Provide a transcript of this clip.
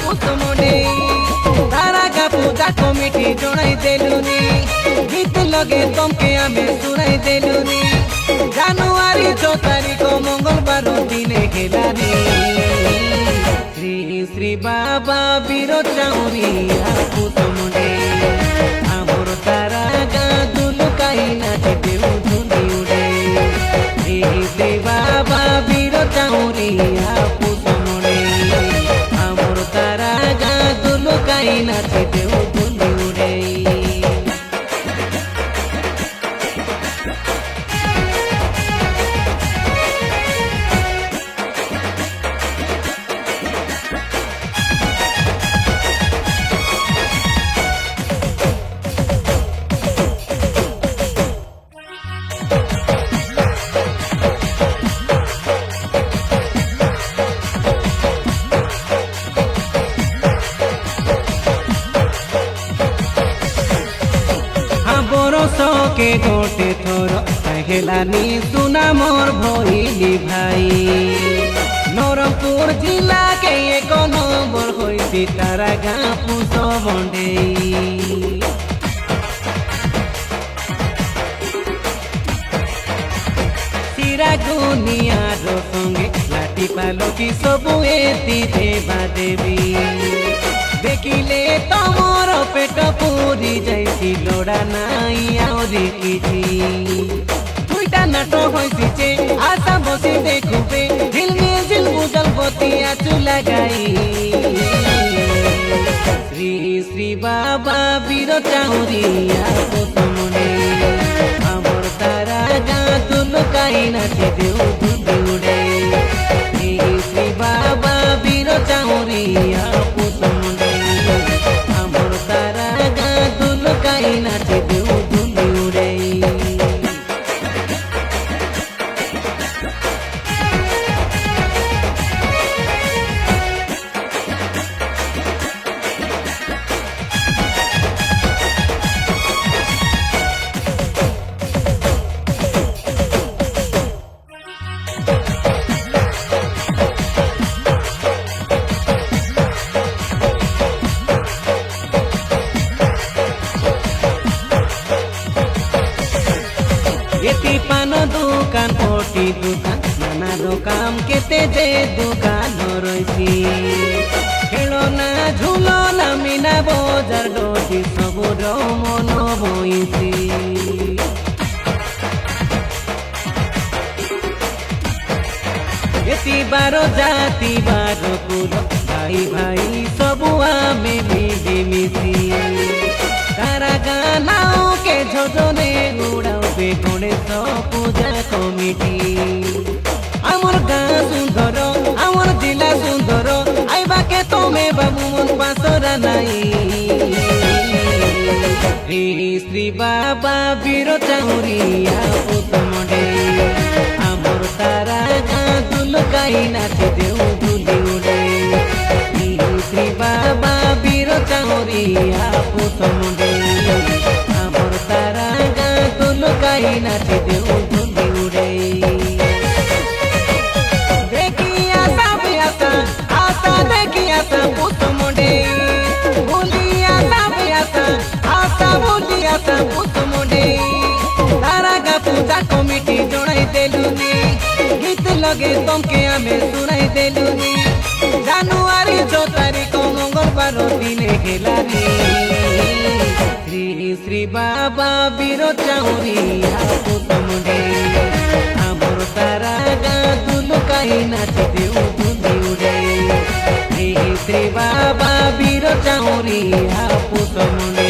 पुष्पमुंडे तारा का पूजा कमिटी जणाई देलुनी गीत लगे तुमके आमे सुनाई देलुनी জানুয়ারি 6 তারিখ মঙ্গলবার দিনে গেলানি শ্রী শ্রী বাবা বীর চাউরিয়া পুষ্পমুন্ডে আমার তারা গা দুলুকাই নাচিতে ধুলি উড়ে শ্রী শ্রী বাবা বীর চাউরিয়া পুষ্পমুন্ডে আমার তারা গা দুলুকাই নাচিতে ধুলি উড়ে के गोटे थोर कहलानी सुना मोर भइली भाई नरपुर जिला के एक नंबर होइसी तारा गाँ पुष्पमुंडे सिरा दुनियार संगे लाठी पालकी सबु एति देवा देवी देखिले तमर पेट पूरी जाइसी लोड़ा नाई आउरी किछि दुईटा नाटो होइसिचे आशा बसी देखुबे झिलमिल झिल बुझल बतिया चुला गाई श्री श्री बाबा वीर चाउरिया पुष्पमुंडे हमर तारा गाँ दुलुकाई नाचे देउ धुली उड़े श्री श्री बाबा वीर चाउरिया पुष्पमुंडे हमर तारा गाँ दुलुकाई नाचे देउ धुली उड़े एति पान दुकान पोटी दुकान नाना दोकान केते जे दुकान रहिसी खेलना झुलना मीना बजार डोटी सबुर मन बइसी एति बारो जाति बारो कुल भाई भाई सबु आमे मिलिमिशि तारा गानाओ के झोजने उड़ाओ गणेश पूजा कमिटी आमर गाँ सुंदर आमर जिला सुंदर आइबा के तमे बाबू मन पासरा नाई श्री श्री बाबा वीर चाउरिया पुष्पमुंडे आमर तारा गाँ दुलुकाई नाचे देउ धुली उड़े श्री श्री बाबा वीर चाउरिया पुष्पमुंडे आमर तारा गाँ दुलुकाई नाचे देउ धुली उड़े देखी आशा भी आशा आशा देखी आशा पुष्पमुंडे भूली आशा भी आशा आशा भूली आशा पुष्पमुंडे तारा गाँ पूजा कमिटी जणाई देलुनी गीत लगे तुमके आमे सुनाई देलुनी জানুয়ারি 6 তারিখ মঙ্গলবার দিনে গেলানি শ্রী শ্রী বাবা বীর চাউরিয়া পুষ্পমুন্ডে আমার তারা গাঁ দুলুকাই নাচে দেউ ধুলি উড়ে শ্রী শ্রী বাবা বীর চাউরিয়া পুষ্পমুন্ডে